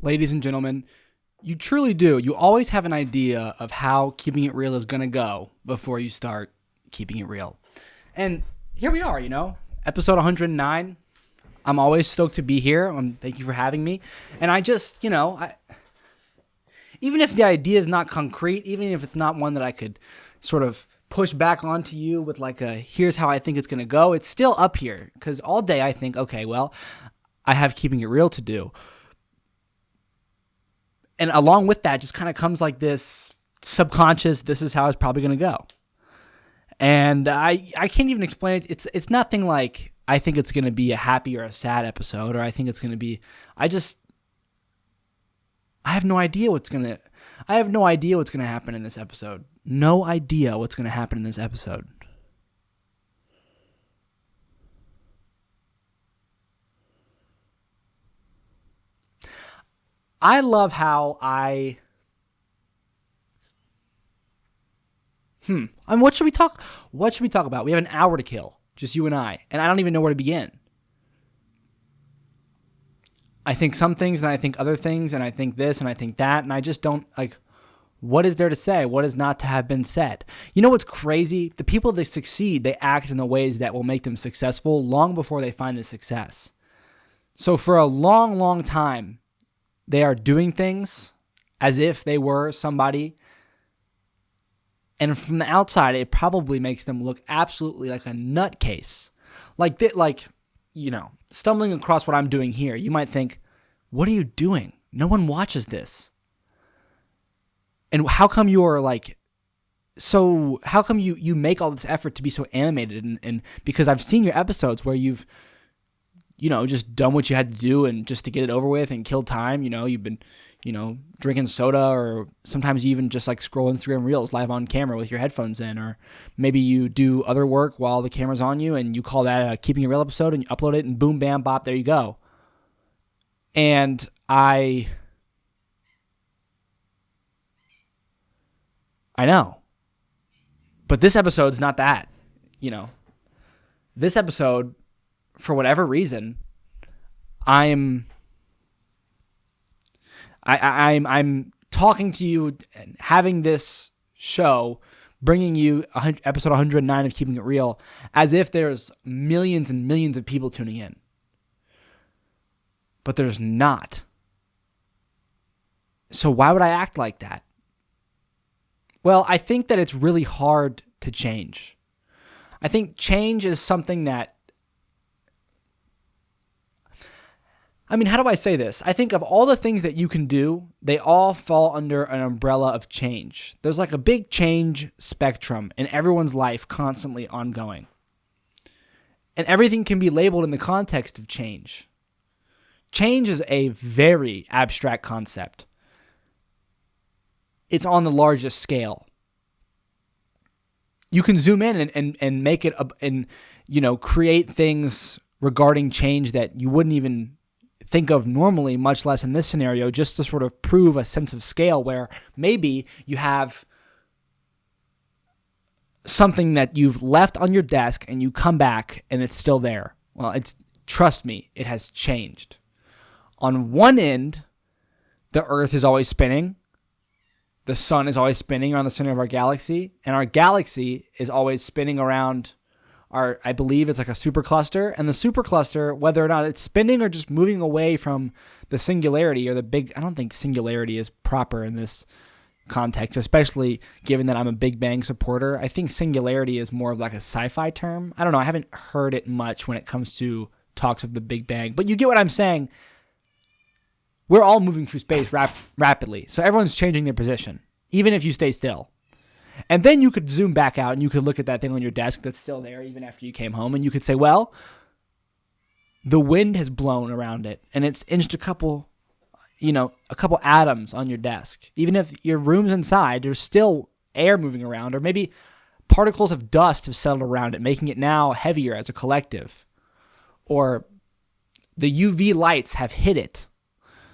Ladies and gentlemen, you truly do. You always have an idea of how keeping it real is going to go before you start keeping it real. And here we are, episode 109. I'm always stoked to be here. Thank you for having me. And I just, even if the idea is not concrete, even if it's not one that I could sort of push back onto you with like here's how I think it's going to go, it's still up here. Because all day I think, okay, well, I have keeping it real to do. And along with that just kind of comes like this subconscious, this is how it's probably going to go. And I can't even explain it. It's nothing like I think it's going to be a happy or a sad episode, or I think it's going to be, I have no idea what's going to happen in this episode. No idea what's going to happen in this episode. I love how what should we talk about? We have an hour to kill, just you and I don't even know where to begin. I think some things, and I think other things, and I think this, and I think that, and I just don't, what is there to say? What is not to have been said? You know what's crazy? The people that succeed, they act in the ways that will make them successful long before they find the success. So for a long, long time, they are doing things as if they were somebody. And from the outside, it probably makes them look absolutely like a nutcase. Stumbling across what I'm doing here, you might think, what are you doing? No one watches this. And how come you are how come you make all this effort to be so animated? And because I've seen your episodes where you've, just done what you had to do and just to get it over with and kill time. You've been, drinking soda, or sometimes you even just scroll Instagram Reels live on camera with your headphones in, or maybe you do other work while the camera's on you and you call that a Keeping It Real episode and you upload it and boom, bam, bop, there you go. And I know. But this episode's not that, This episode, for whatever reason, I'm talking to you and having this show, bringing you episode 109 of Keeping It Real, as if there's millions and millions of people tuning in. But there's not. So why would I act like that? Well, I think that it's really hard to change. I think change is something that, how do I say this? I think of all the things that you can do, they all fall under an umbrella of change. There's a big change spectrum in everyone's life, constantly ongoing. And everything can be labeled in the context of change. Change is a very abstract concept. It's on the largest scale. You can zoom in and make it create things regarding change that you wouldn't even think of normally, much less in this scenario, just to sort of prove a sense of scale where maybe you have something that you've left on your desk and you come back and it's still there. Well, trust me, it has changed. On one end, the Earth is always spinning. The sun is always spinning around the center of our galaxy, and our galaxy is always spinning around I believe it's like a supercluster, and the supercluster, whether or not it's spinning or just moving away from the singularity or the big, I don't think singularity is proper in this context, especially given that I'm a Big Bang supporter. I think singularity is more of a sci-fi term. I don't know. I haven't heard it much when it comes to talks of the Big Bang, but you get what I'm saying. We're all moving through space rapidly, so everyone's changing their position, even if you stay still. And then you could zoom back out and you could look at that thing on your desk that's still there even after you came home, and you could say, well, the wind has blown around it and it's inched a couple atoms on your desk. Even if your room's inside, there's still air moving around, or maybe particles of dust have settled around it, making it now heavier as a collective. Or the UV lights have hit it,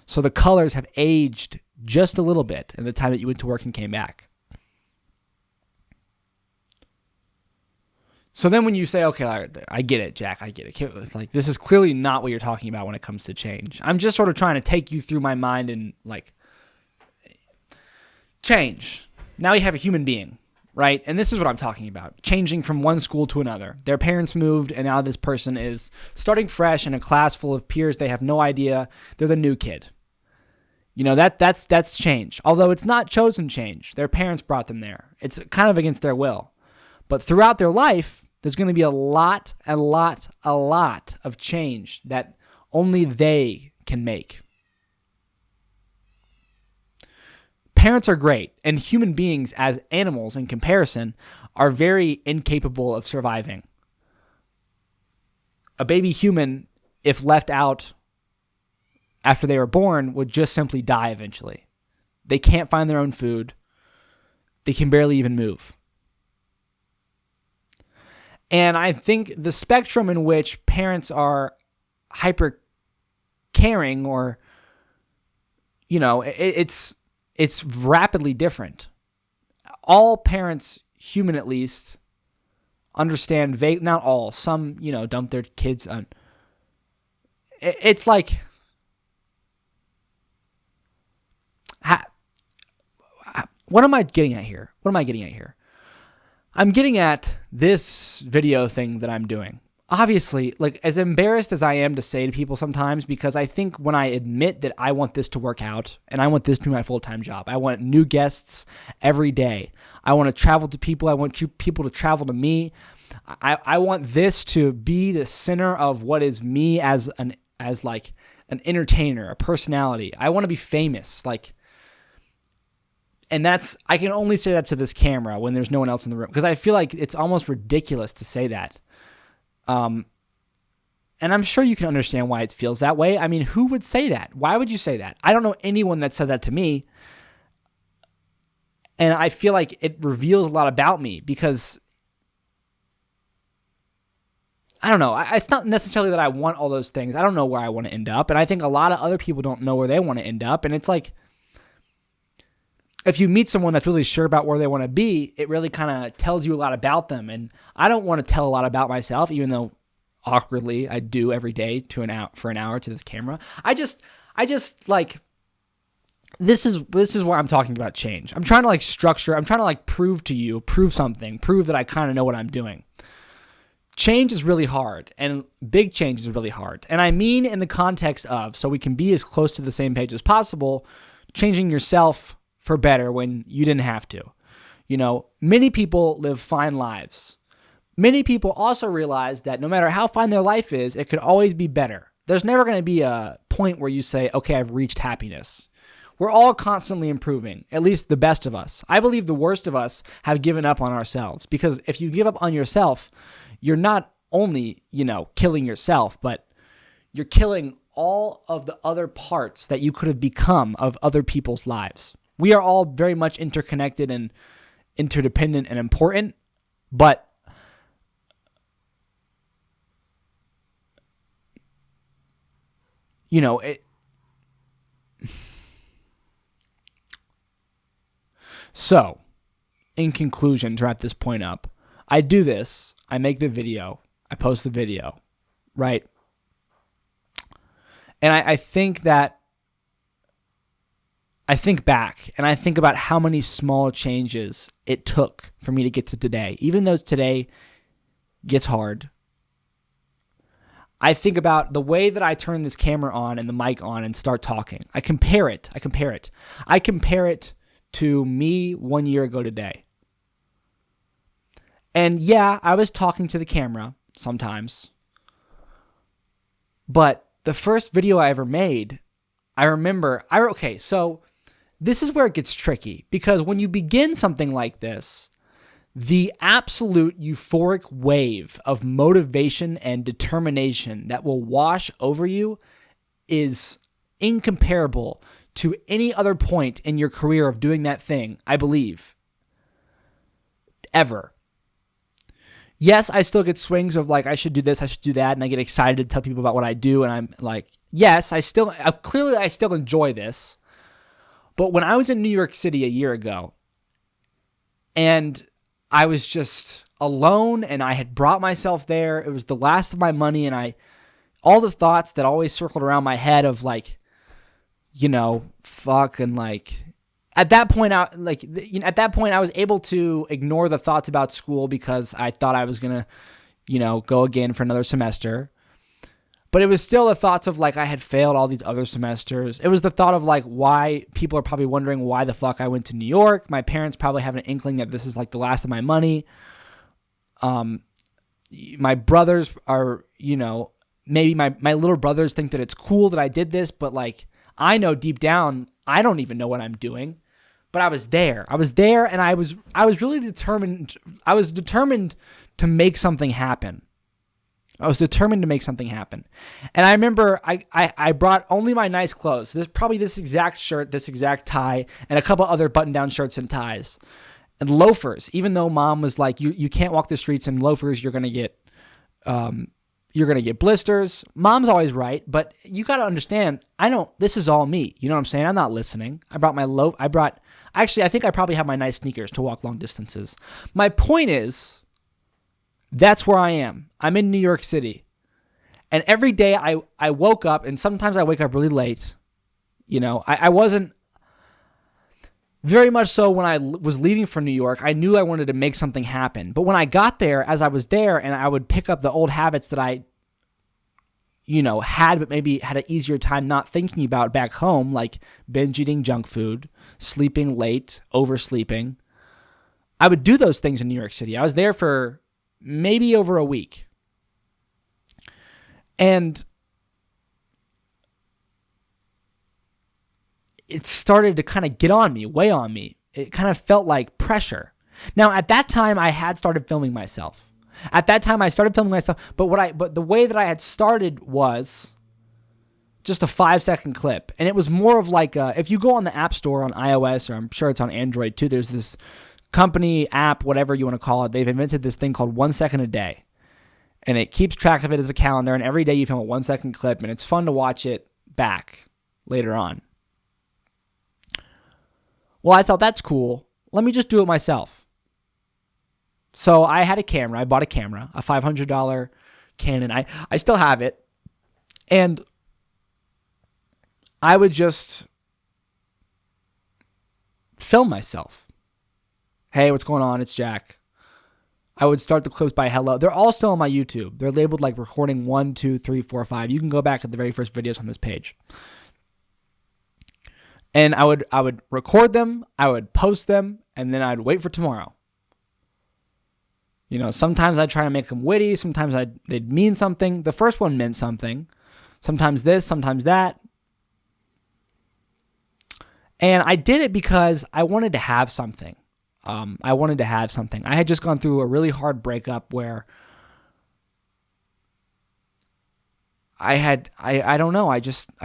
so the colors have aged just a little bit in the time that you went to work and came back. So then when you say, okay, I get it, Jack, I get it. It's like, this is clearly not what you're talking about when it comes to change. I'm just sort of trying to take you through my mind and like change. Now you have a human being, right? And this is what I'm talking about. Changing from one school to another. Their parents moved and now this person is starting fresh in a class full of peers. They have no idea. They're the new kid. You know, that's change. Although it's not chosen change. Their parents brought them there. It's kind of against their will. But throughout their life, there's going to be a lot of change that only they can make. Parents are great, and human beings as animals in comparison are very incapable of surviving. A baby human, if left out after they were born, would just simply die eventually. They can't find their own food. They can barely even move. And I think the spectrum in which parents are hyper caring or, you know, it's rapidly different. All parents, human at least, understand not all, some, you know, dump their kids on. It's like, what am I getting at here? I'm getting at this video thing that I'm doing. Obviously, like, as embarrassed as I am to say to people sometimes, because I think when I admit that I want this to work out and I want this to be my full-time job, I want new guests every day. I want to travel to people. I want people to travel to me. I want this to be the center of what is me as an entertainer, a personality. I want to be famous, like. And I can only say that to this camera when there's no one else in the room, because I feel like it's almost ridiculous to say that. And I'm sure you can understand why it feels that way. I mean, who would say that? Why would you say that? I don't know anyone that said that to me. And I feel like it reveals a lot about me because, I don't know. It's not necessarily that I want all those things. I don't know where I want to end up. And I think a lot of other people don't know where they want to end up. And it's like, if you meet someone that's really sure about where they want to be, it really kind of tells you a lot about them. And I don't want to tell a lot about myself, even though awkwardly I do every day for an hour to this camera. I just like, this is where I'm talking about change. I'm trying to like structure. I'm trying to like prove that I kind of know what I'm doing. Change is really hard, and big change is really hard. And I mean in the context of, so we can be as close to the same page as possible, changing yourself for better when you didn't have to. You know, many people live fine lives. Many people also realize that no matter how fine their life is, it could always be better. There's never going to be a point where you say, okay, I've reached happiness. We're all constantly improving, at least the best of us. I believe the worst of us have given up on ourselves, because if you give up on yourself, you're not only, you know, killing yourself, but you're killing all of the other parts that you could have become of other people's lives. We are all very much interconnected and interdependent and important, but you know, so in conclusion, to wrap this point up, I do this, I make the video, I post the video, right? And I think back and I think about how many small changes it took for me to get to today. Even though today gets hard, I think about the way that I turn this camera on and the mic on and start talking. I compare it to me 1 year ago today. And yeah, I was talking to the camera sometimes. But the first video I ever made, I remember, so this is where it gets tricky, because when you begin something like this, the absolute euphoric wave of motivation and determination that will wash over you is incomparable to any other point in your career of doing that thing, I believe, ever. Yes, I still get swings of like, I should do this, I should do that, and I get excited to tell people about what I do, and I'm like, yes, I still enjoy this. But when I was in New York City a year ago, and I was just alone, and I had brought myself there. It was the last of my money, and all the thoughts that always circled around my head of like, fuck, and like at that point I was able to ignore the thoughts about school because I thought I was gonna, go again for another semester. But it was still the thoughts of like I had failed all these other semesters. It was the thought of like why people are probably wondering why the fuck I went to New York. My parents probably have an inkling that this is like the last of my money. My brothers are, maybe my little brothers think that it's cool that I did this, but like I know deep down I don't even know what I'm doing. But I was there. And I was really determined. I was determined to make something happen. And I remember I brought only my nice clothes. This exact shirt, this exact tie, and a couple other button-down shirts and ties. And loafers, even though mom was like, you can't walk the streets in loafers, you're going to get blisters. Mom's always right, but you got to understand, this is all me. You know what I'm saying? I'm not listening. I think I probably have my nice sneakers to walk long distances. My point is, that's where I am. I'm in New York City. And every day I woke up, and sometimes I wake up really late. I wasn't very much so when I was leaving for New York. I knew I wanted to make something happen. But when I got there, as I was there, and I would pick up the old habits that I, had, but maybe had an easier time not thinking about back home, like binge eating junk food, sleeping late, oversleeping. I would do those things in New York City. I was there for maybe over a week. And it started to kind of get on me, weigh on me. It kind of felt like pressure. Now, at that time, I had started filming myself. But the way that I had started was just a 5-second clip. And it was more of like, if you go on the App Store on iOS, or I'm sure it's on Android too, there's this company app, whatever you want to call it. They've invented this thing called 1 second a day. And it keeps track of it as a calendar. And every day you film a 1 second clip. And it's fun to watch it back later on. Well, I thought that's cool. Let me just do it myself. So I had a camera. I bought a camera, a $500 Canon. I still have it. And I would just film myself. Hey, what's going on? It's Jack. I would start the clips by hello. They're all still on my YouTube. They're labeled like recording 1, 2, 3, 4, 5. You can go back to the very first videos on this page. And I would record them, I would post them, and then I'd wait for tomorrow. Sometimes I'd try to make them witty, sometimes they'd mean something. The first one meant something. Sometimes this, sometimes that. And I did it because I wanted to have something. I had just gone through a really hard breakup where I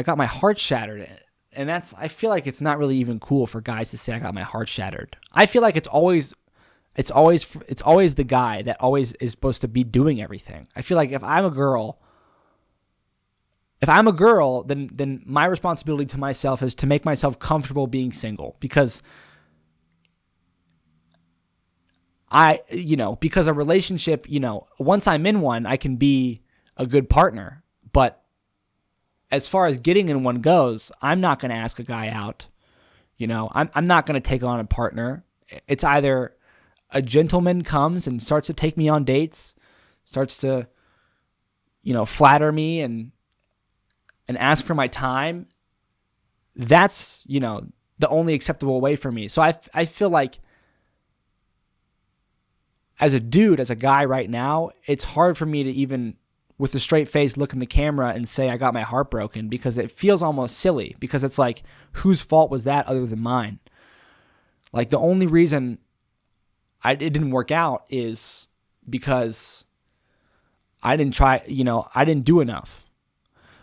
got my heart shattered. And I feel like it's not really even cool for guys to say I got my heart shattered. I feel like it's always the guy that always is supposed to be doing everything. I feel like if I'm a girl, then my responsibility to myself is to make myself comfortable being single, because because a relationship, once I'm in one, I can be a good partner. But as far as getting in one goes, I'm not going to ask a guy out. I'm not going to take on a partner. It's either a gentleman comes and starts to take me on dates, starts to, flatter me and ask for my time. That's, the only acceptable way for me. So I feel like as a dude, as a guy right now, it's hard for me to even, with a straight face, look in the camera and say I got my heart broken, because it feels almost silly, because it's like, whose fault was that other than mine? Like, the only reason it didn't work out is because I didn't try, I didn't do enough,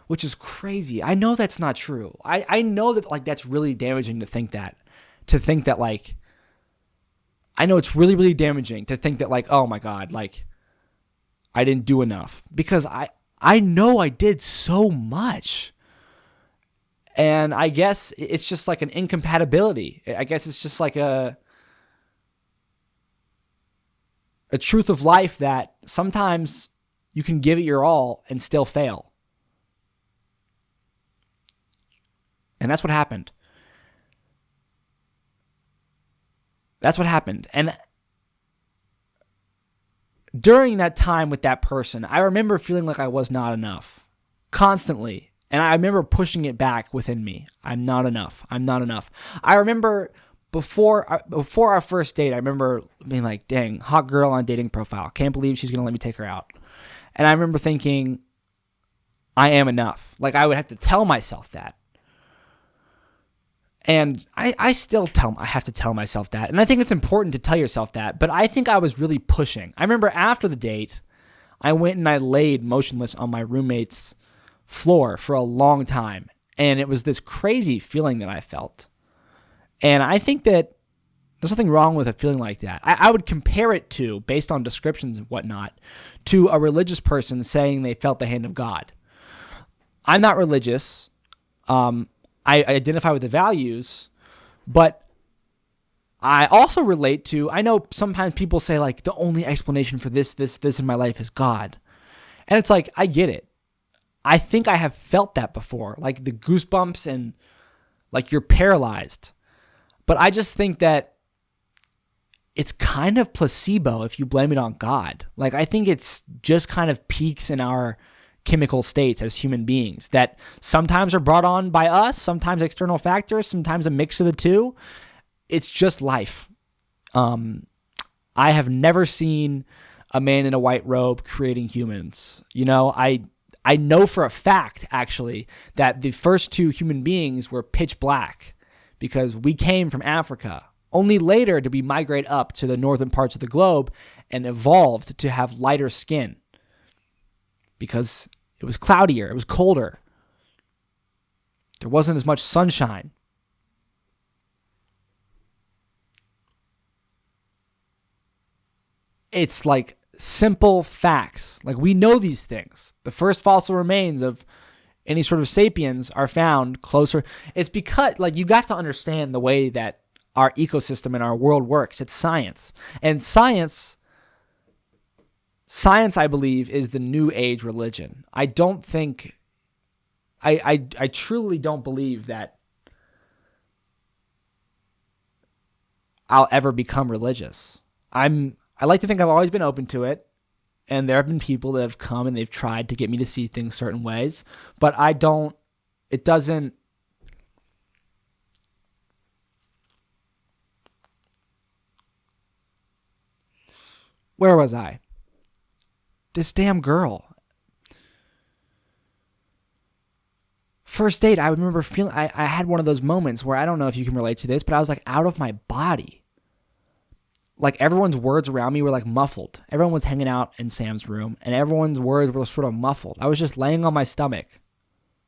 which is crazy. I know that's not true. I know that, like, that's really damaging to think that, like, I know it's really, really damaging to think that, like, oh my God, like, I didn't do enough, because I know I did so much. And I guess it's just like an incompatibility. I guess it's just like the truth of life that sometimes you can give it your all and still fail. And that's what happened. That's what happened. And during that time with that person, I remember feeling like I was not enough constantly. And I remember pushing it back within me. I'm not enough. I'm not enough. I remember before our first date, I remember being like, dang, hot girl on a dating profile. Can't believe she's going to let me take her out. And I remember thinking, I am enough. Like, I would have to tell myself that. And I have to tell myself that. And I think it's important to tell yourself that. But I think I was really pushing. I remember after the date, I went and I laid motionless on my roommate's floor for a long time. And it was this crazy feeling that I felt. And I think that there's nothing wrong with a feeling like that. I would compare it to, based on descriptions and whatnot, to a religious person saying they felt the hand of God. I'm not religious. I identify with the values, but I also relate to, I know sometimes people say like the only explanation for this in my life is God. And it's like, I get it. I think I have felt that before, like the goosebumps and like you're paralyzed. But I just think that it's kind of placebo if you blame it on God. Like, I think it's just kind of peaks in our chemical states as human beings that sometimes are brought on by us, sometimes external factors, sometimes a mix of the two. It's just life. I have never seen a man in a white robe creating humans. You know, I know for a fact, actually, that the first two human beings were pitch black because we came from Africa. Only later did we migrate up to the northern parts of the globe and evolved to have lighter skin because it was cloudier, it was colder. There wasn't as much sunshine. It's like simple facts. Like, we know these things. The first fossil remains of any sort of sapiens are found closer. It's because, like, you got to understand the way that our ecosystem and our world works. It's science. And science, I believe, is the new age religion. I truly don't believe that I'll ever become religious. I like to think I've always been open to it. And there have been people that have come and they've tried to get me to see things certain ways. But where was I? This damn girl. First date, I remember feeling, I had one of those moments where, I don't know if you can relate to this, but I was like out of my body. Like, everyone's words around me were like muffled. Everyone was hanging out in Sam's room and everyone's words were sort of muffled. I was just laying on my stomach,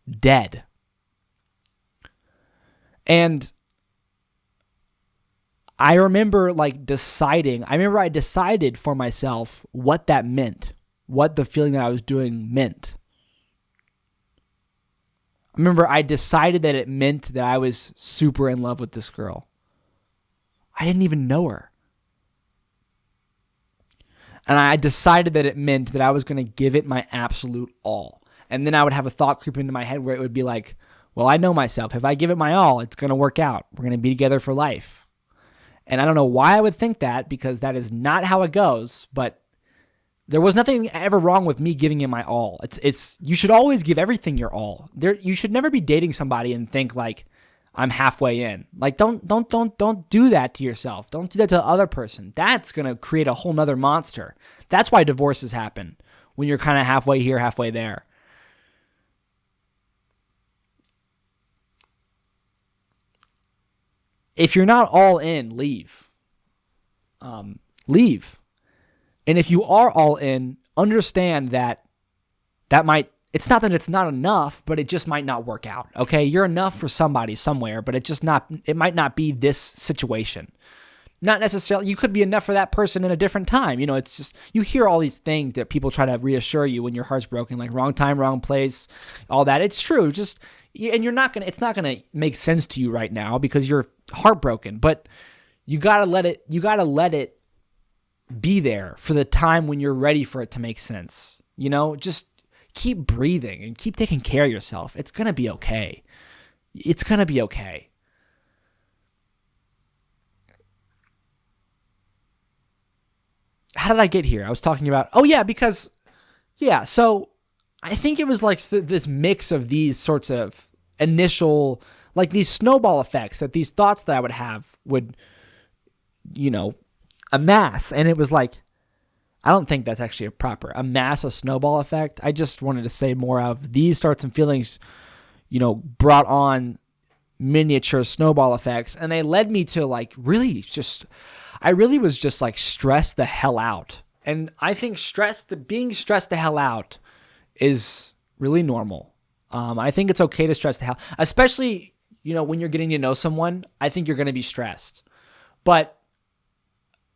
dead. And I remember I decided for myself what that meant, what the feeling that I was doing meant. I remember I decided that it meant that I was super in love with this girl. I didn't even know her. And I decided that it meant that I was going to give it my absolute all. And then I would have a thought creep into my head where it would be like, well, I know myself. If I give it my all, it's going to work out. We're going to be together for life. And I don't know why I would think that, because that is not how it goes. But there was nothing ever wrong with me giving it my all. It's you should always give everything your all. You should never be dating somebody and think like, I'm halfway in. Like, don't do that to yourself. Don't do that to the other person. That's going to create a whole nother monster. That's why divorces happen, when you're kind of halfway here, halfway there. If you're not all in, leave. Leave. And if you are all in, understand that it's not that it's not enough, but it just might not work out. Okay, you're enough for somebody somewhere, but it might not be this situation. Not necessarily, you could be enough for that person in a different time. You know, it's just, you hear all these things that people try to reassure you when your heart's broken, like wrong time, wrong place, all that. It's true. And it's not going to make sense to you right now because you're heartbroken, but you got to let it be there for the time when you're ready for it to make sense. Just keep breathing and keep taking care of yourself. It's going to be okay. It's going to be okay. How did I get here? I was talking about, so I think it was like this mix of these sorts of initial, like these snowball effects that these thoughts that I would have would, amass. And it was like, I don't think that's actually amass a snowball effect. I just wanted to say more of these thoughts and feelings, brought on miniature snowball effects. And they led me to like I really was just like stressed the hell out. And I think being stressed the hell out is really normal. I think it's okay to stress the hell, especially, when you're getting to know someone. I think you're going to be stressed. But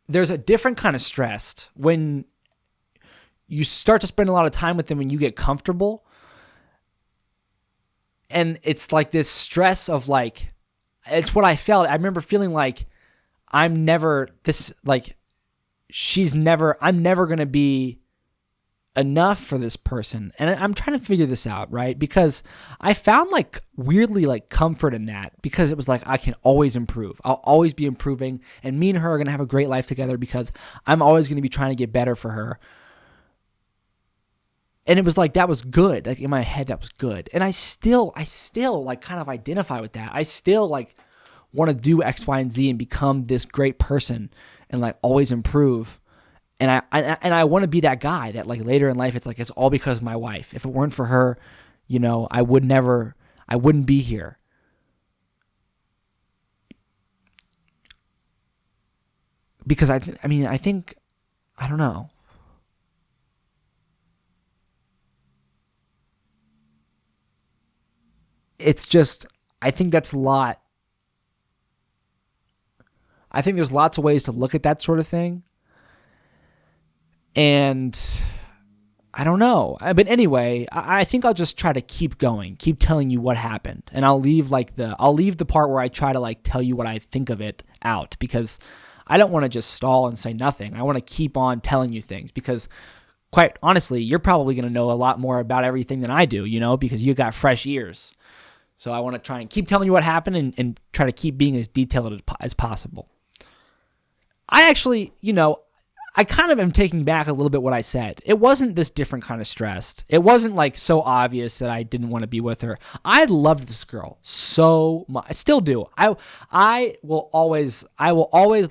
there's a different kind of stress when you start to spend a lot of time with them when you get comfortable. And it's like this stress of like, it's what I felt. I remember feeling like I'm never going to be enough for this person. And I'm trying to figure this out, right? Because I found like weirdly like comfort in that, because it was like, I can always improve. I'll always be improving, and me and her are going to have a great life together because I'm always going to be trying to get better for her. And it was like, that was good. Like in my head, that was good. And I still like kind of identify with that. I still like want to do X, Y, and Z and become this great person and like always improve. And I want to be that guy that like later in life, it's like, it's all because of my wife. If it weren't for her, I wouldn't be here. Because I don't know. It's just, I think there's lots of ways to look at that sort of thing. And I don't know. But anyway, I think I'll just try to keep going, keep telling you what happened. And I'll leave the part where I try to like tell you what I think of it out, because I don't want to just stall and say nothing. I want to keep on telling you things, because quite honestly, you're probably going to know a lot more about everything than I do, because you got fresh ears. So I want to try and keep telling you what happened and try to keep being as detailed as possible. I actually, I kind of am taking back a little bit what I said. It wasn't this different kind of stressed. It wasn't like so obvious that I didn't want to be with her. I loved this girl so much. I still do. I will always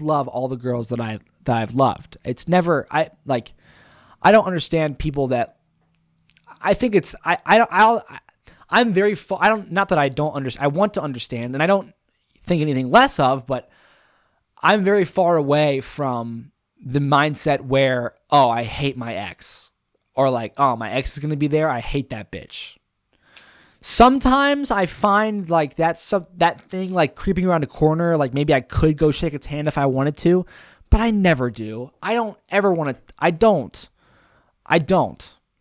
love all the girls that I've loved. It's never, I don't understand people that, I think it's, I'm very, not that I don't understand, I want to understand, and I don't think anything less of, but I'm very far away from the mindset where, oh, I hate my ex, or like, oh, my ex is going to be there, I hate that bitch. Sometimes I find like that thing like creeping around a corner, like maybe I could go shake its hand if I wanted to, but I never do. I don't ever want to, I don't.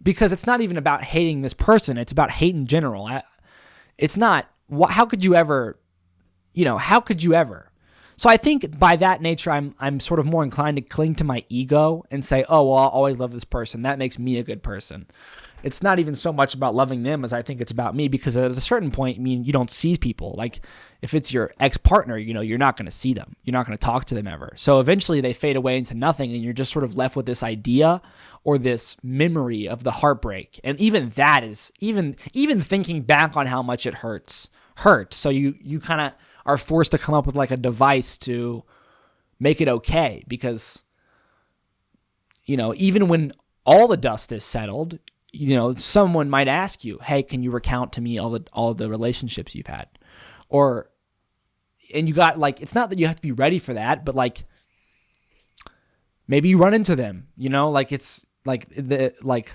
Because it's not even about hating this person, it's about hate in general. It's not, how could you ever? So I think by that nature, I'm sort of more inclined to cling to my ego and say, oh, well, I'll always love this person. That makes me a good person. It's not even so much about loving them as I think it's about me, because at a certain point, you don't see people. Like if it's your ex-partner, you're not going to see them. You're not going to talk to them ever. So eventually they fade away into nothing, and you're just sort of left with this idea or this memory of the heartbreak. And even that is, even thinking back on how much it hurts. So you kind of are forced to come up with like a device to make it okay, because, even when all the dust is settled, someone might ask you, hey, can you recount to me all the relationships you've had? And you got like, it's not that you have to be ready for that, but like, maybe you run into them, like it's like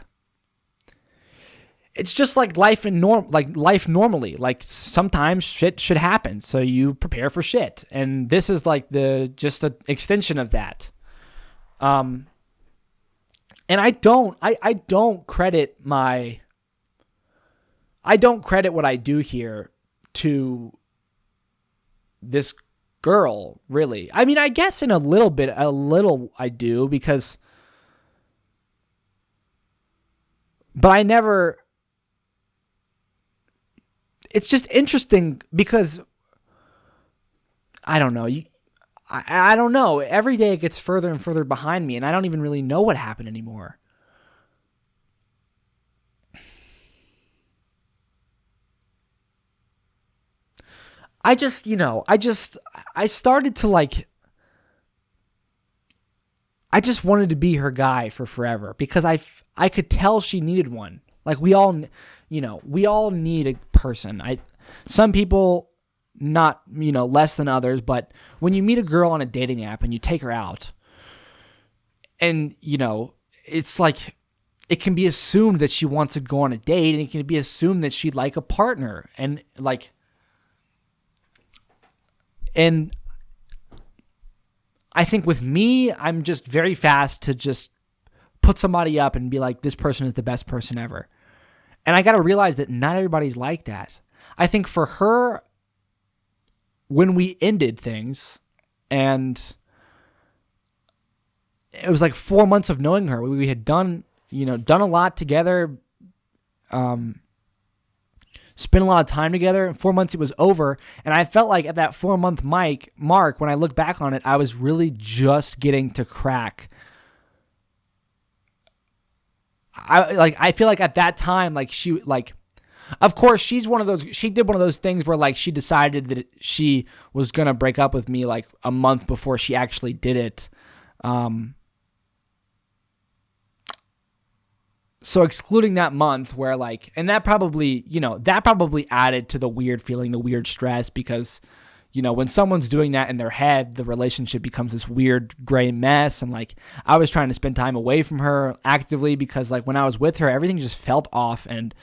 it's just like life life normally. Like sometimes shit should happen, so you prepare for shit. And this is like just an extension of that. And I don't credit what I do here to this girl, really. I mean, I guess in a little I do, because, but I never, it's just interesting because, I don't know, I don't know. Every day it gets further and further behind me, and I don't even really know what happened anymore. I started to like, I just wanted to be her guy for forever, because I could tell she needed one. Like we all need a person. Some people, not, less than others, but when you meet a girl on a dating app and you take her out, and, it's like, it can be assumed that she wants to go on a date, and it can be assumed that she'd like a partner. And like, and I think with me, I'm just very fast to just put somebody up and be like, this person is the best person ever. And I got to realize that not everybody's like that. I think for her, when we ended things, and it was like 4 months of knowing her, we had done a lot together, spent a lot of time together. In 4 months, it was over. And I felt like at that 4-month mark, when I look back on it, I was really just getting to crack. I feel like at that time, like of course, she did one of those things where like she decided that she was going to break up with me like a month before she actually did it. So excluding that month where like, and that probably added to the weird feeling, the weird stress, because, when someone's doing that in their head, the relationship becomes this weird gray mess. And like, I was trying to spend time away from her actively, because like when I was with her, everything just felt off. And,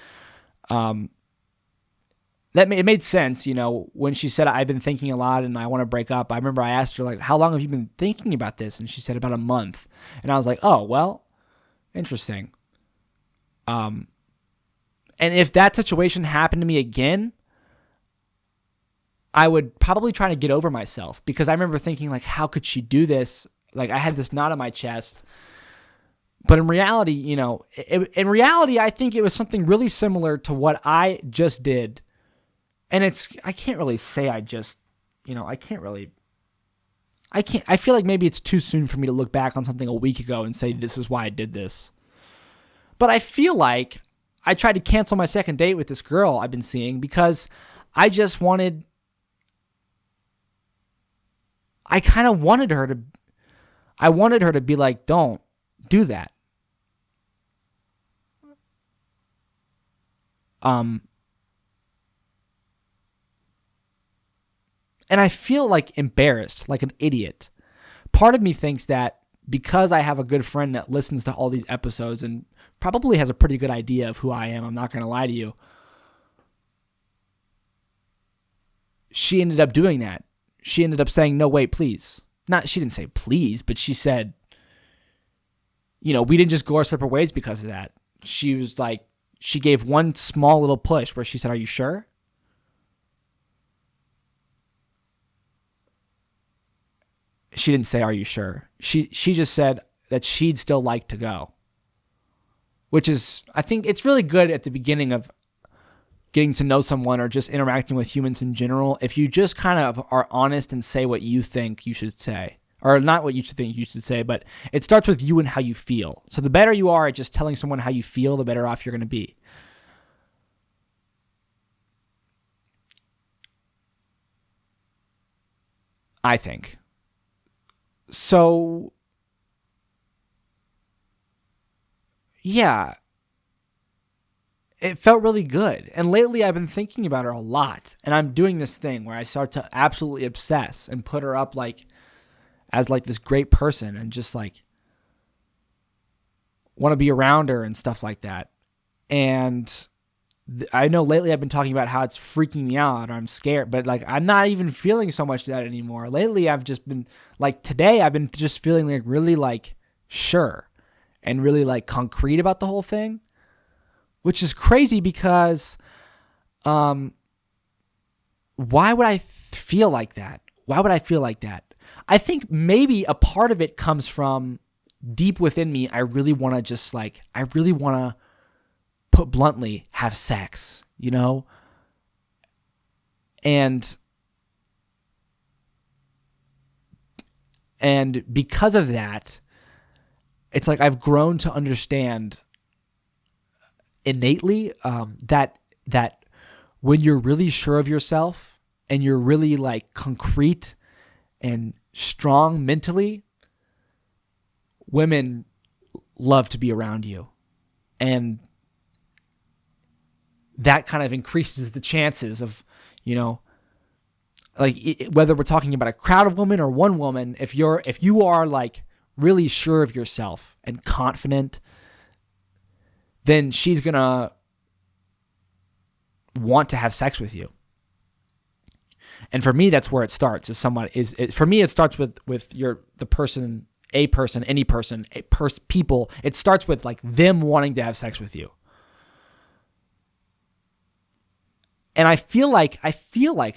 it made sense, when she said, I've been thinking a lot and I want to break up. I remember I asked her like, how long have you been thinking about this? And she said about a month. And I was like, oh, well, interesting. And if that situation happened to me again, I would probably try to get over myself, because I remember thinking like, how could she do this? Like I had this knot on my chest, but in reality, I think it was something really similar to what I just did. And I can't really say I feel like maybe it's too soon for me to look back on something a week ago and say, this is why I did this. But I feel like I tried to cancel my second date with this girl I've been seeing, because I wanted her to be like, don't do that. And I feel like embarrassed, like an idiot. Part of me thinks that because I have a good friend that listens to all these episodes and probably has a pretty good idea of who I am, I'm not going to lie to you, she ended up doing that. She ended up saying, no, wait, please. She didn't say please, but she said, we didn't just go our separate ways because of that. She was like, she gave one small little push where she said, are you sure? She didn't say, are you sure? She just said that she'd still like to go. Which is, I think it's really good at the beginning of getting to know someone or just interacting with humans in general, if you just kind of are honest and say what you think you should say. Or not what you think you should say, but it starts with you and how you feel. So the better you are at just telling someone how you feel, the better off you're going to be. I think. So, yeah, it felt really good. And lately I've been thinking about her a lot. And I'm doing this thing where I start to absolutely obsess and put her up like as like this great person, and just like want to be around her and stuff like that. And I know lately I've been talking about how it's freaking me out or I'm scared, but like I'm not even feeling so much that anymore. Lately I've just been like, today I've been just feeling like really like sure and really like concrete about the whole thing, which is crazy because why would I feel like that? Why would I feel like that? I think maybe a part of it comes from deep within me. I really want to put bluntly, have sex, And because of that, it's like I've grown to understand innately that when you're really sure of yourself and you're really like concrete and strong mentally, women love to be around you. And that kind of increases the chances of, whether we're talking about a crowd of women or one woman, if you are like really sure of yourself and confident, then she's going to want to have sex with you. And for me, that's where it starts. For me, it starts with the person, any person, people. It starts with like them wanting to have sex with you. And I feel like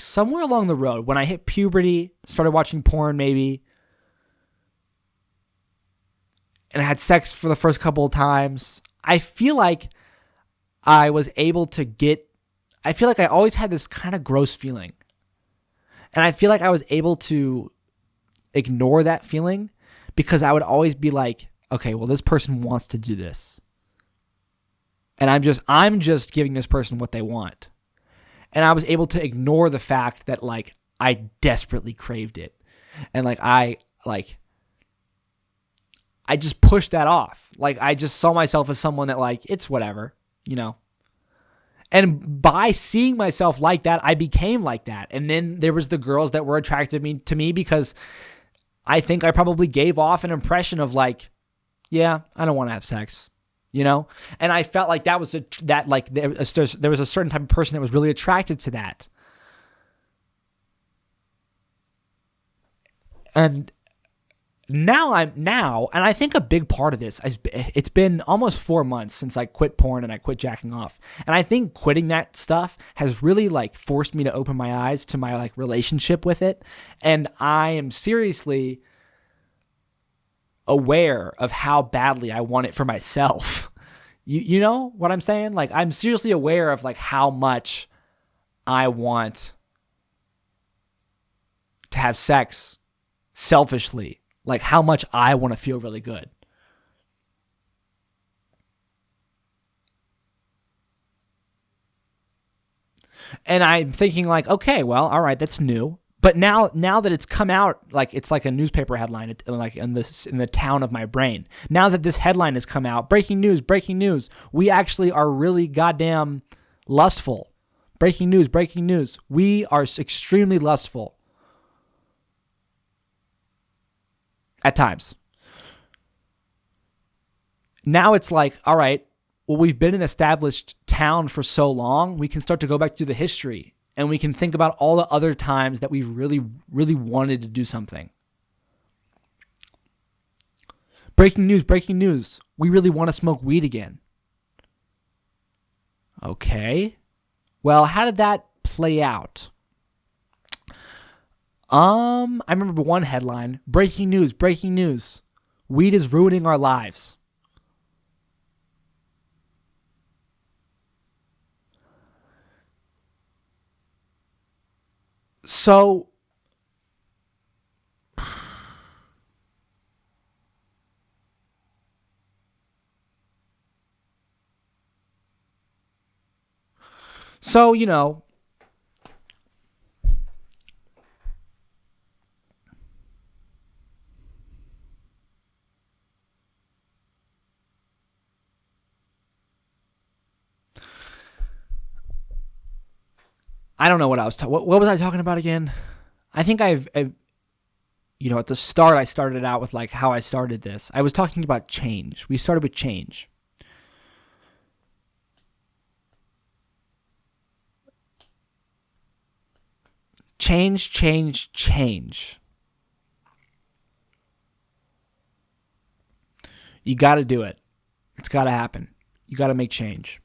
somewhere along the road, when I hit puberty, started watching porn maybe, and I had sex for the first couple of times, I feel like I always had this kind of gross feeling. And I feel like I was able to ignore that feeling because I would always be like, okay, well, this person wants to do this. And I'm just giving this person what they want. And I was able to ignore the fact that like I desperately craved it. And I just pushed that off. Like I just saw myself as someone that like, it's whatever, And by seeing myself like that, I became like that. And then there was the girls that were attracted to me because I think I probably gave off an impression of like, yeah, I don't want to have sex. And I felt like there was a certain type of person that was really attracted to that. And now, and I think a big part of this, it's been almost 4 months since I quit porn and I quit jacking off. And I think quitting that stuff has really like forced me to open my eyes to my like relationship with it. And I am seriously aware of how badly I want it for myself. You know what I'm saying? Like I'm seriously aware of like how much I want to have sex selfishly, like how much I want to feel really good. And I'm thinking like, okay, well, all right, that's new. But now that it's come out, like it's like a newspaper headline, like in the town of my brain. Now that this headline has come out, breaking news, we actually are really goddamn lustful. Breaking news, we are extremely lustful. At times. Now it's like, all right, well, we've been an established town for so long, we can start to go back through the history. And we can think about all the other times that we've really, really wanted to do something. Breaking news. We really want to smoke weed again. Okay. Well, how did that play out? I remember one headline, breaking news. Weed is ruining our lives. So, I don't know what I was what was I talking about again? I think I've at the start I started out with like how I started this. I was talking about change. We started with change. Change. You got to do it. It's got to happen. You got to make change.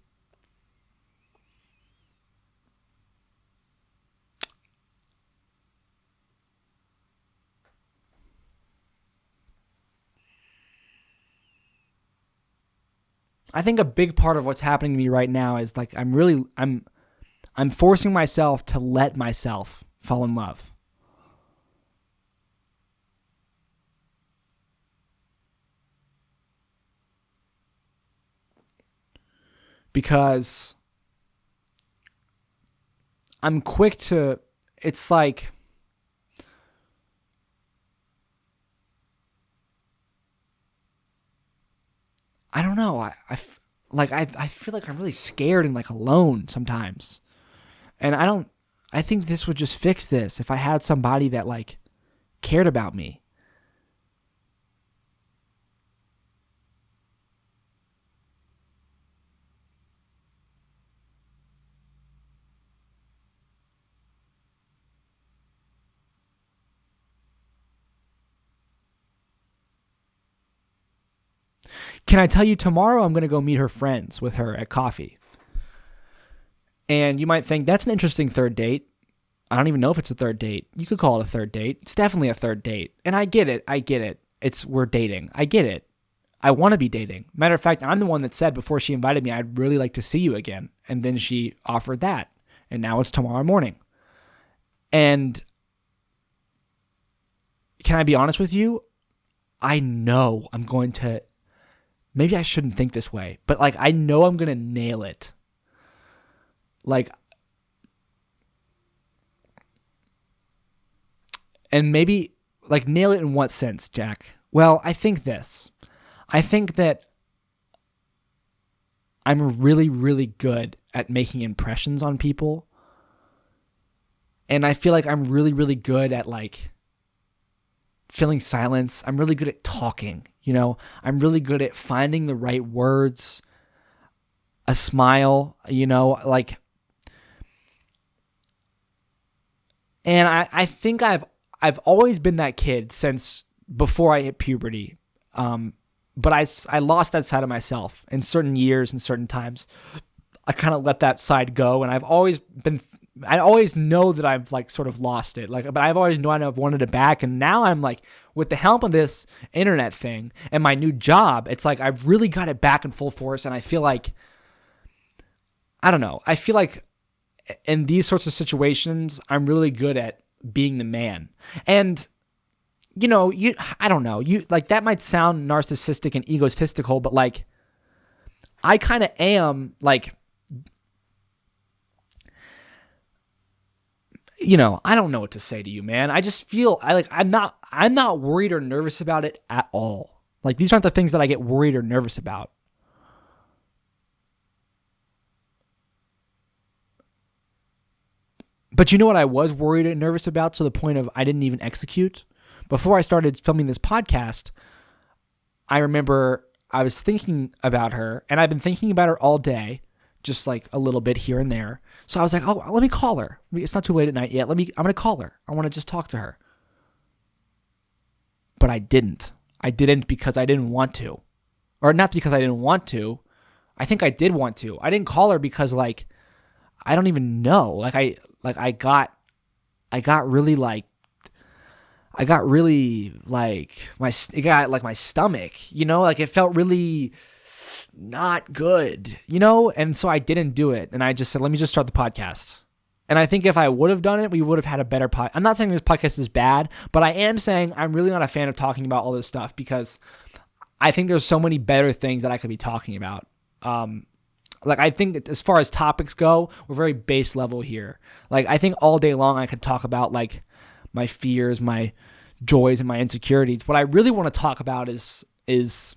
I think a big part of what's happening to me right now is like I'm forcing myself to let myself fall in love. Because I'm quick to, it's like, I don't know. I feel like I'm really scared and like alone sometimes. And I think this would just fix this if I had somebody that like cared about me. Can I tell you tomorrow I'm going to go meet her friends with her at coffee? And you might think that's an interesting third date. I don't even know if it's a third date. You could call it a third date. It's definitely a third date. And I get it. We're dating. I get it. I want to be dating. Matter of fact, I'm the one that said before she invited me, I'd really like to see you again. And then she offered that. And now it's tomorrow morning. And can I be honest with you? I know I'm going to, maybe I shouldn't think this way, but like I know I'm going to nail it. Like, and maybe like nail it in what sense, Jack? Well, I think this. I think that I'm really, really good at making impressions on people. And I feel like I'm really, really good at like filling silence. I'm really good at talking, you know? I'm really good at finding the right words, a smile, you know, like. And I think I've always been that kid since before I hit puberty. But I lost that side of myself in certain years and certain times. I kind of let that side go, and I always know that I've like sort of lost it. Like, but I've always known I've wanted it back, and now I'm like, with the help of this internet thing and my new job, it's like I've really got it back in full force, and I feel like, I don't know, I feel like in these sorts of situations, I'm really good at being the man. And you know, I don't know, you like that might sound narcissistic and egotistical, but like I kind of am like, you know, I don't know what to say to you, man. I just feel I'm not worried or nervous about it at all. Like these aren't the things that I get worried or nervous about. But you know what I was worried and nervous about to the point of I didn't even execute? Before I started filming this podcast, I remember I was thinking about her, and I've been thinking about her all day, just like a little bit here and there. So I was like, oh, let me call her. It's not too late at night yet. I'm going to call her. I want to just talk to her. But I didn't. I didn't because I didn't want to. Or not because I didn't want to. I think I did want to. I didn't call her because like, I don't even know. I got really it got like my stomach, you know, like it felt really not good, you know? And so I didn't do it. And I just said, let me just start the podcast. And I think if I would have done it, we would have had a better podcast. I'm not saying this podcast is bad, but I am saying I'm really not a fan of talking about all this stuff because I think there's so many better things that I could be talking about. Like I think as far as topics go, we're very base level here. Like I think all day long I could talk about like my fears, my joys, and my insecurities. What I really want to talk about is it's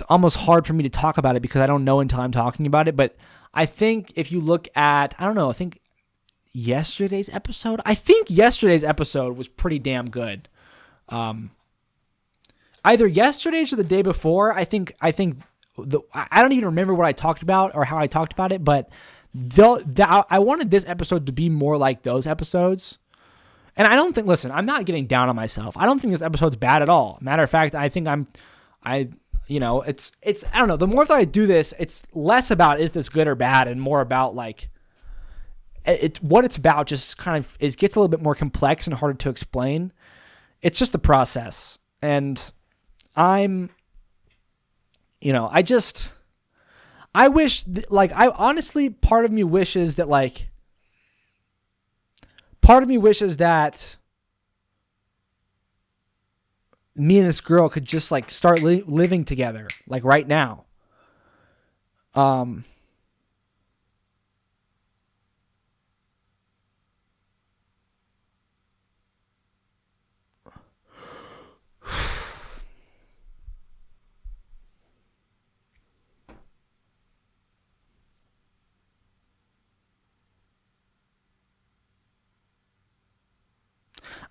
almost hard for me to talk about it because I don't know until I'm talking about it. But I think if you look at, I don't know, I think yesterday's episode was pretty damn good. Either yesterday's or the day before. I don't even remember what I talked about or how I talked about it, but I wanted this episode to be more like those episodes. And I don't think, listen, I'm not getting down on myself. I don't think this episode's bad at all. Matter of fact, I think it's I don't know. The more that I do this, it's less about is this good or bad and more about like what it's about just kind of gets a little bit more complex and harder to explain. It's just the process. And I'm I wish, like, I honestly, part of me wishes that me and this girl could just like start living together, like right now.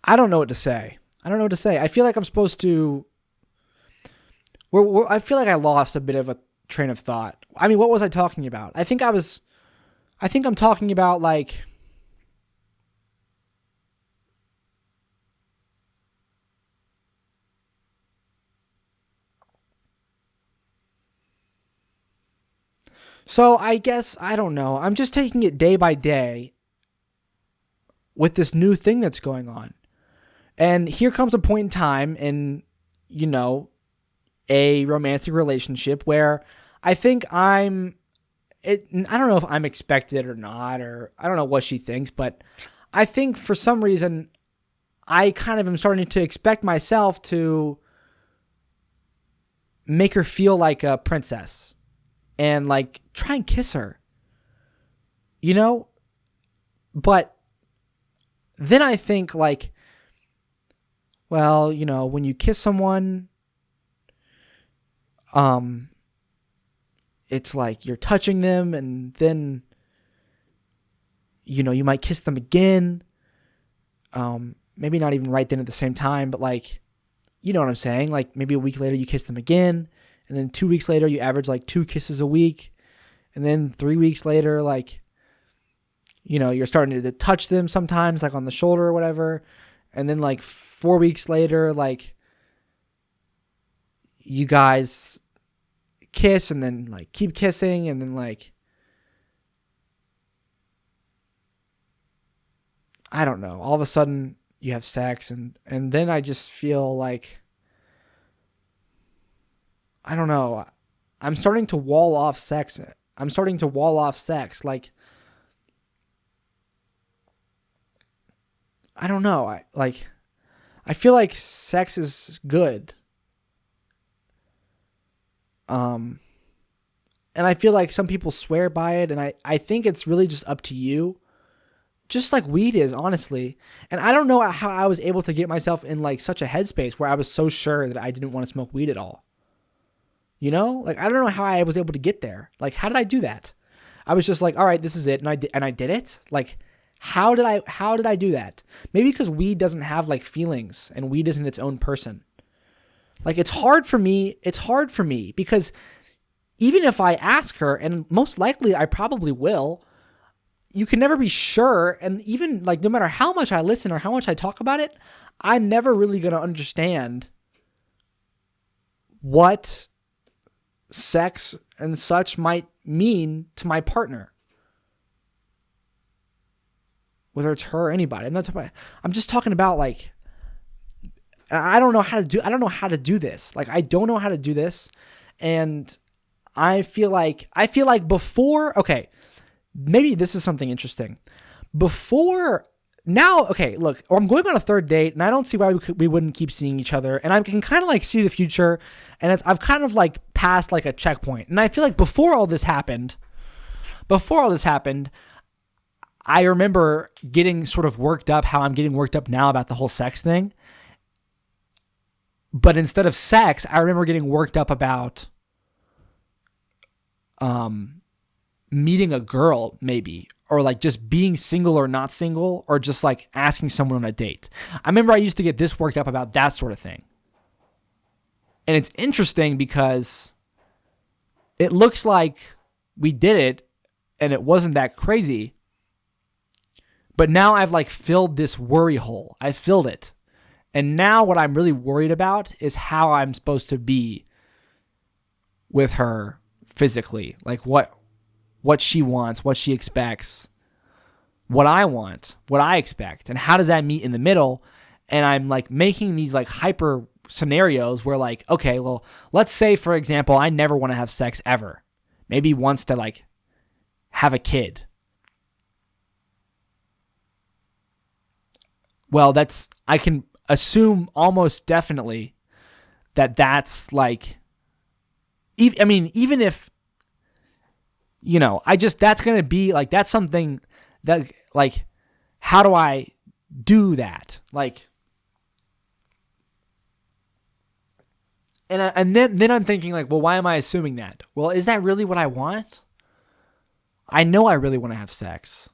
I don't know what to say. I feel like I'm supposed to. I feel like I lost a bit of a train of thought. I mean, what was I talking about? I think I'm talking about like. So I guess, I don't know. I'm just taking it day by day with this new thing that's going on. And here comes a point in time in, a romantic relationship where I think I don't know if I'm expected or not, or I don't know what she thinks, but I think for some reason I kind of am starting to expect myself to make her feel like a princess and like try and kiss her, but then I think like, well, when you kiss someone, it's like you're touching them, and then, you might kiss them again. Maybe not even right then at the same time, but like, you know what I'm saying? Like maybe a week later you kiss them again, and then 2 weeks later you average like 2 kisses a week. And then 3 weeks later, like, you're starting to touch them sometimes, like on the shoulder or whatever. And then like 4 weeks later, like, you guys kiss and then like keep kissing. And then like, I don't know, all of a sudden you have sex. And then I just feel like, I don't know, I'm starting to wall off sex. Like, I don't know. I feel like sex is good. And I feel like some people swear by it, and I think it's really just up to you. Just like weed is, honestly. And I don't know how I was able to get myself in like such a headspace where I was so sure that I didn't want to smoke weed at all. Like, I don't know how I was able to get there. Like, how did I do that? I was just like, all right, this is it. And I did it. Like, how did I do that? Maybe because weed doesn't have like feelings, and weed isn't its own person. Like, it's hard for me because even if I ask her, and most likely I probably will, you can never be sure. And even like, no matter how much I listen or how much I talk about it, I'm never really going to understand what sex and such might mean to my partner, whether it's her or anybody. I'm just talking about like, I don't know how to do this. Like, I don't know how to do this. And I feel like before, okay, maybe this is something interesting. Before now, okay, look, I'm going on a third date, and I don't see why we wouldn't keep seeing each other. And I can kind of like see the future, and I've kind of like passed like a checkpoint. And I feel like before all this happened, I remember getting sort of worked up, how I'm getting worked up now about the whole sex thing. But instead of sex, I remember getting worked up about meeting a girl, maybe, or like just being single or not single, or just like asking someone on a date. I remember I used to get this worked up about that sort of thing. And it's interesting because it looks like we did it and it wasn't that crazy. But now I've like filled this worry hole. I filled it. And now what I'm really worried about is how I'm supposed to be with her physically. Like what she wants, what she expects, what I want, what I expect, and how does that meet in the middle? And I'm like making these like hyper scenarios where like, okay, well, let's say, for example, I never want to have sex ever. Maybe wants to like have a kid. Well, I can assume almost definitely that's like, even if, that's going to be like, that's something that like, how do I do that? Like, and then I'm thinking like, well, why am I assuming that? Well, is that really what I want? I know I really want to have sex.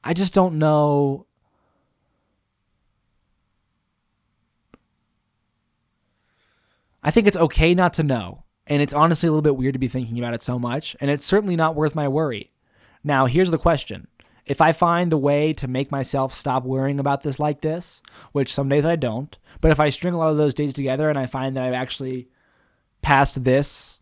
I just don't know. I think it's okay not to know. And it's honestly a little bit weird to be thinking about it so much. And it's certainly not worth my worry. Now, here's the question. If I find the way to make myself stop worrying about this like this, which some days I don't, but if I string a lot of those days together and I find that I've actually passed this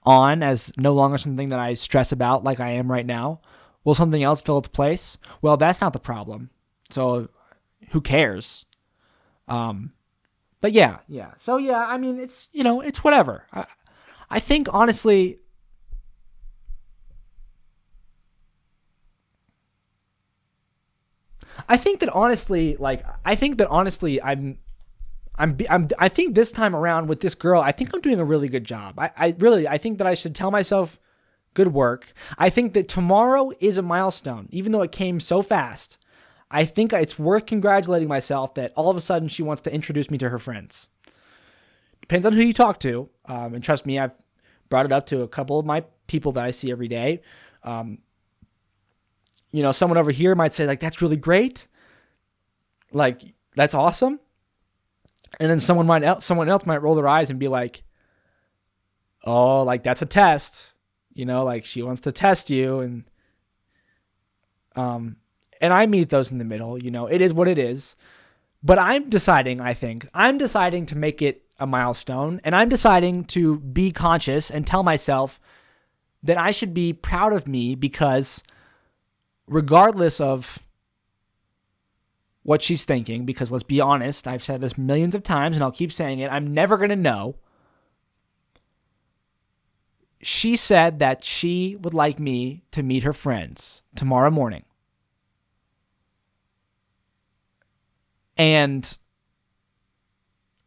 on as no longer something that I stress about like I am right now, will something else fill its place? Well, that's not the problem. So who cares? But yeah. So yeah, I mean, it's, it's whatever. I think honestly, I think that honestly, I think this time around with this girl, I think I'm doing a really good job. I think that I should tell myself good work. I think that tomorrow is a milestone, even though it came so fast. I think it's worth congratulating myself that all of a sudden she wants to introduce me to her friends. Depends on who you talk to. And trust me, I've brought it up to a couple of my people that I see every day. Someone over here might say like, that's really great. Like, that's awesome. And then someone else might roll their eyes and be like, oh, like that's a test, like she wants to test you. And I meet those in the middle, it is what it is, but I'm deciding to make it a milestone, and I'm deciding to be conscious and tell myself that I should be proud of me, because regardless of what she's thinking, because let's be honest, I've said this millions of times and I'll keep saying it, I'm never going to know. She said that she would like me to meet her friends tomorrow morning. And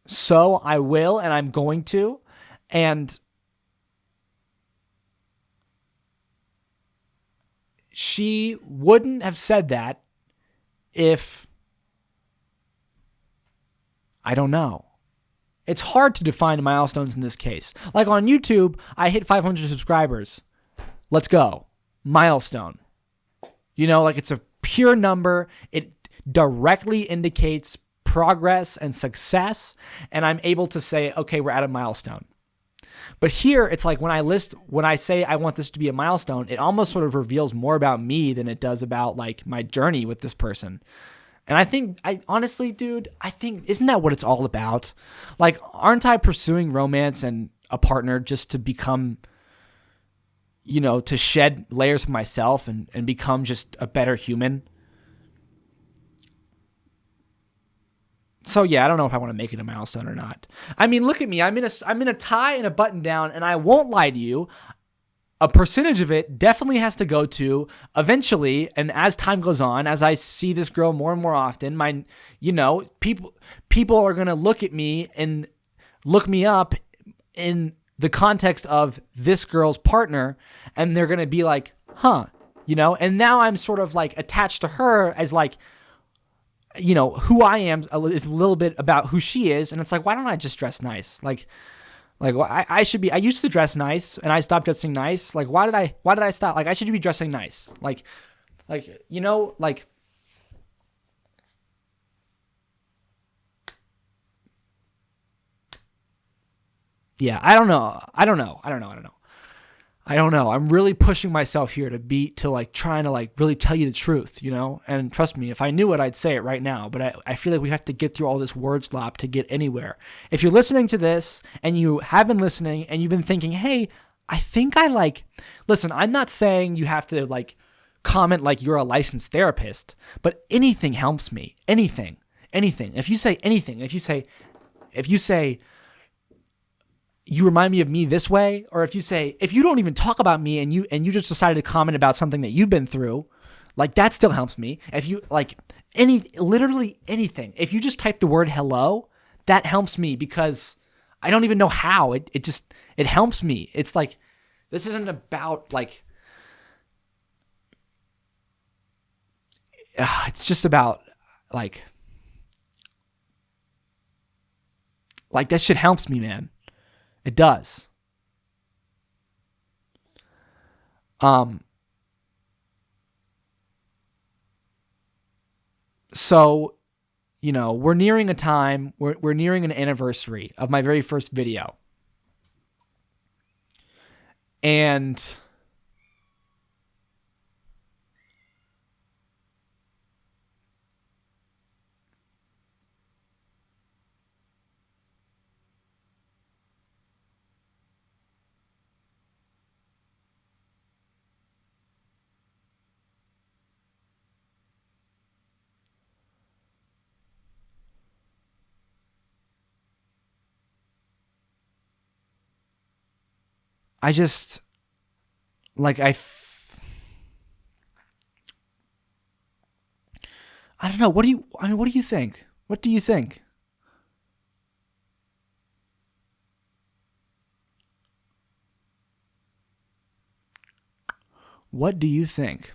so I will, and I'm going to. And she wouldn't have said that if, I don't know. It's hard to define milestones in this case. Like on YouTube, I hit 500 subscribers. Let's go. Milestone. Like it's a pure number. It directly indicates progress and success, and I'm able to say, okay, we're at a milestone. But here, it's like when I say I want this to be a milestone, it almost sort of reveals more about me than it does about like my journey with this person. And honestly, dude, isn't that what it's all about? Like, aren't I pursuing romance and a partner just to become, to shed layers of myself and become just a better human? So yeah, I don't know if I want to make it a milestone or not. I mean, look at me. I'm in a tie and a button down, and I won't lie to you. A percentage of it definitely has to go to eventually, and as time goes on, as I see this girl more and more often, people are going to look at me and look me up in the context of this girl's partner, and they're going to be like, huh, and now I'm sort of like attached to her as like, who I am is a little bit about who she is. And it's like, why don't I just dress nice? Like I used to dress nice and I stopped dressing nice. Like, why did I stop? Like, I should be dressing nice. Yeah, I don't know. I'm really pushing myself here to trying to really tell you the truth, and trust me, if I knew it, I'd say it right now, but I feel like we have to get through all this word slop to get anywhere. If you're listening to this and you have been listening and you've been thinking, hey, I think listen, I'm not saying you have to comment like you're a licensed therapist, but anything helps me. Anything. If you say anything, if you say you remind me of me this way, or if you don't even talk about me and you just decided to comment about something that you've been through, like that still helps me. If you like literally anything, if you just type the word hello, that helps me because I don't even know how. It helps me. It's like, this isn't about like, it's just about like that shit helps me, man. It does. So, we're nearing a time, we're nearing an anniversary of my very first video. And I just, like, I don't know. What do you think? What do you think? What do you think?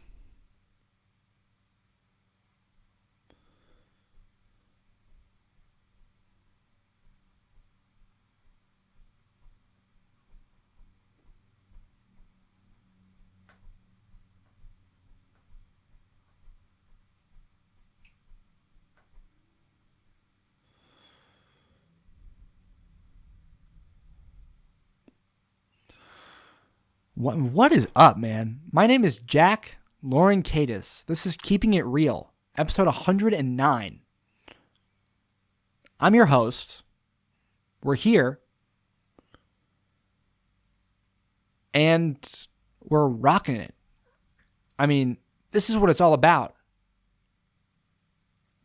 What is up, man? My name is Kadis. This is Keeping It Real, episode 109. I'm your host. We're here. And we're rocking it. I mean, this is what it's all about.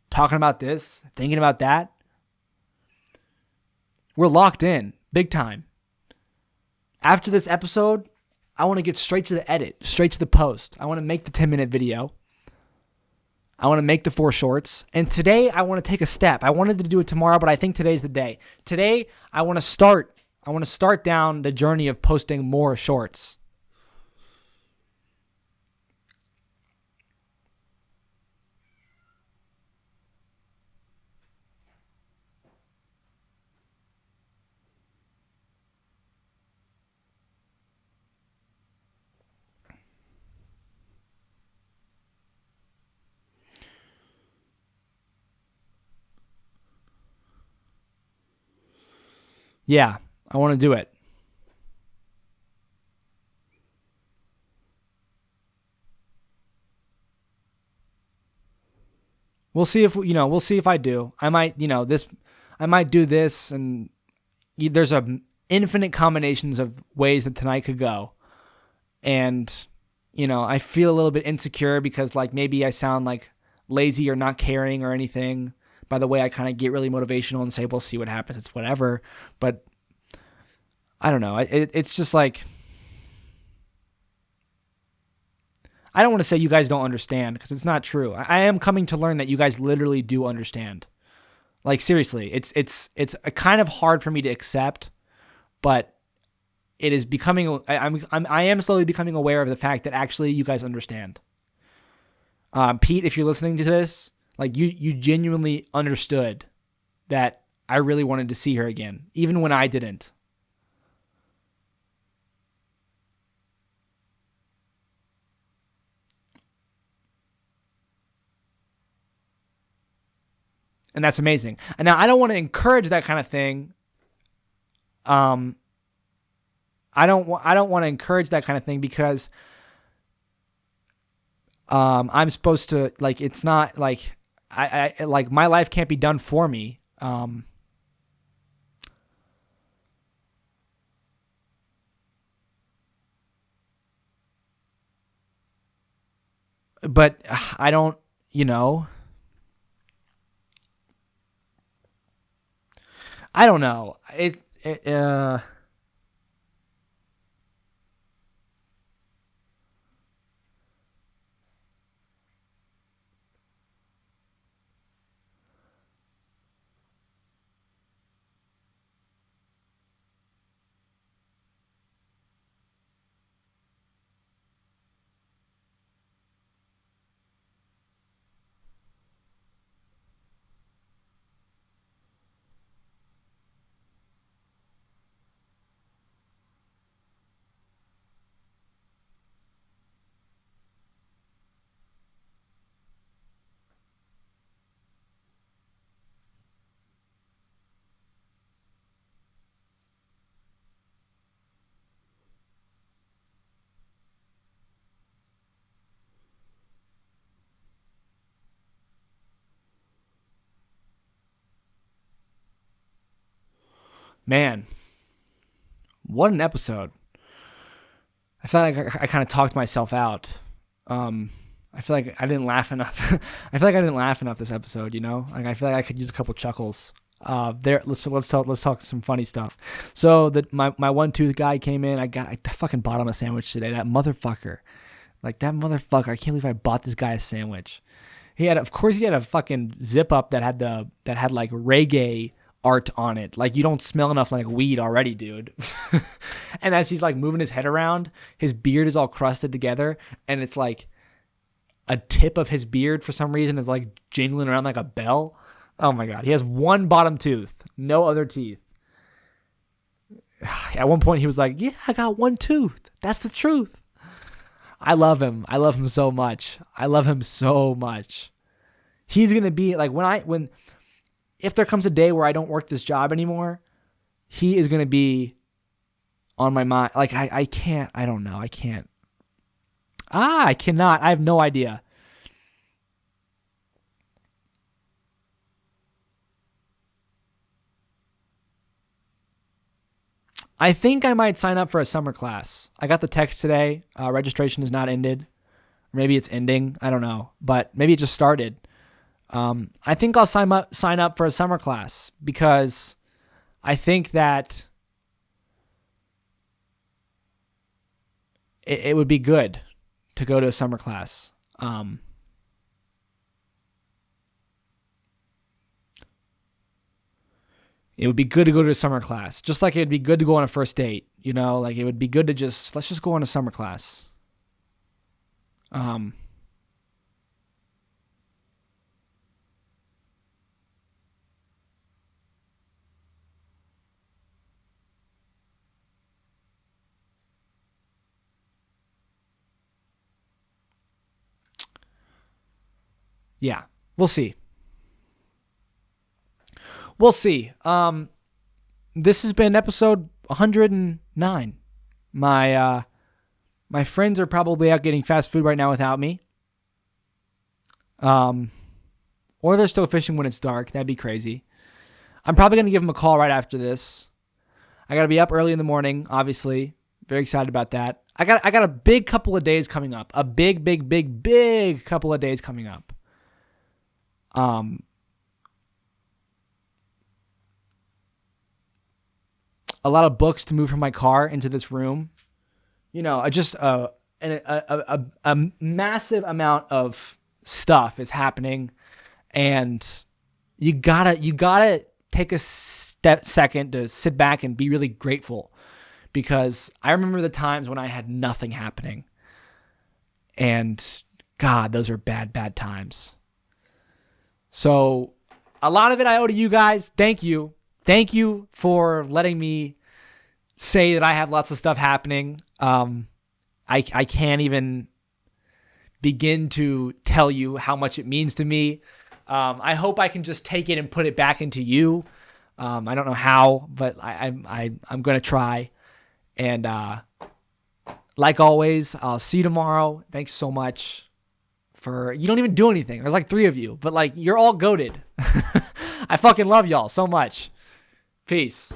Talking about this, thinking about that. We're locked in, big time. After this episode, I want to get straight to the edit, straight to the post. I want to make the 10-minute video. I want to make the 4 shorts. And today, I want to take a step. I wanted to do it tomorrow, but I think today's the day. Today, I want to start down the journey of posting more shorts. Yeah, I want to do it. We'll see if I do. I might do this, and there's a infinite combinations of ways that tonight could go. And, I feel a little bit insecure because like maybe I sound like lazy or not caring or anything. By the way, I kind of get really motivational and say, we'll see what happens. It's whatever. But I don't know. It's just like, I don't want to say you guys don't understand because it's not true. I am coming to learn that you guys literally do understand. Like seriously, it's a kind of hard for me to accept, but it is becoming. I am slowly becoming aware of the fact that actually you guys understand. Pete, if you're listening to this, like you genuinely understood that I really wanted to see her again, even when I didn't. And that's amazing. And now I don't want to encourage that kind of thing. I don't want to encourage that kind of thing because I'm supposed to, like, it's not like I like my life can't be done for me. but I don't, I don't know. Man, what an episode. I feel like I kind of talked myself out. I feel like I didn't laugh enough. I feel like I didn't laugh enough this episode. Like I feel like I could use a couple chuckles. Let's talk some funny stuff. So my one tooth guy came in. I fucking bought him a sandwich today. That motherfucker. I can't believe I bought this guy a sandwich. He had a fucking zip up that had like reggae art on it. Like, you don't smell enough like weed already, dude. And as he's like moving his head around, his beard is all crusted together, and it's like a tip of his beard for some reason is like jingling around like a bell. Oh my God. He has one bottom tooth, no other teeth. At one point he was like, yeah, I got one tooth. That's the truth. I love him. I love him so much. He's going to be like, if there comes a day where I don't work this job anymore, he is going to be on my mind. Like, I can't. I don't know. I can't. I cannot. I have no idea. I think I might sign up for a summer class. I got the text today. Registration is not ended. Maybe it's ending. I don't know. But maybe it just started. I think I'll sign up for a summer class because I think that it would be good to go to a summer class. It would be good to go to a summer class, just like it'd be good to go on a first date. Like, it would be good to let's just go on a summer class. Yeah, we'll see. This has been episode 109. My friends are probably out getting fast food right now without me. Or they're still fishing when it's dark. That'd be crazy. I'm probably going to give them a call right after this. I got to be up early in the morning, obviously. Very excited about that. I got a big couple of days coming up. A big couple of days coming up. A lot of books to move from my car into this room. Just a massive amount of stuff is happening, and you gotta take a second to sit back and be really grateful, because I remember the times when I had nothing happening, and God, those are bad times. So a lot of it I owe to you guys. Thank you for letting me say that I have lots of stuff happening. I can't even begin to tell you how much it means to me. I hope I can just take it and put it back into you. I don't know how, but I'm going to try. And like always, I'll see you tomorrow. Thanks so much you don't even do anything. There's like 3 of you, but like, you're all goated. I fucking love y'all so much. Peace.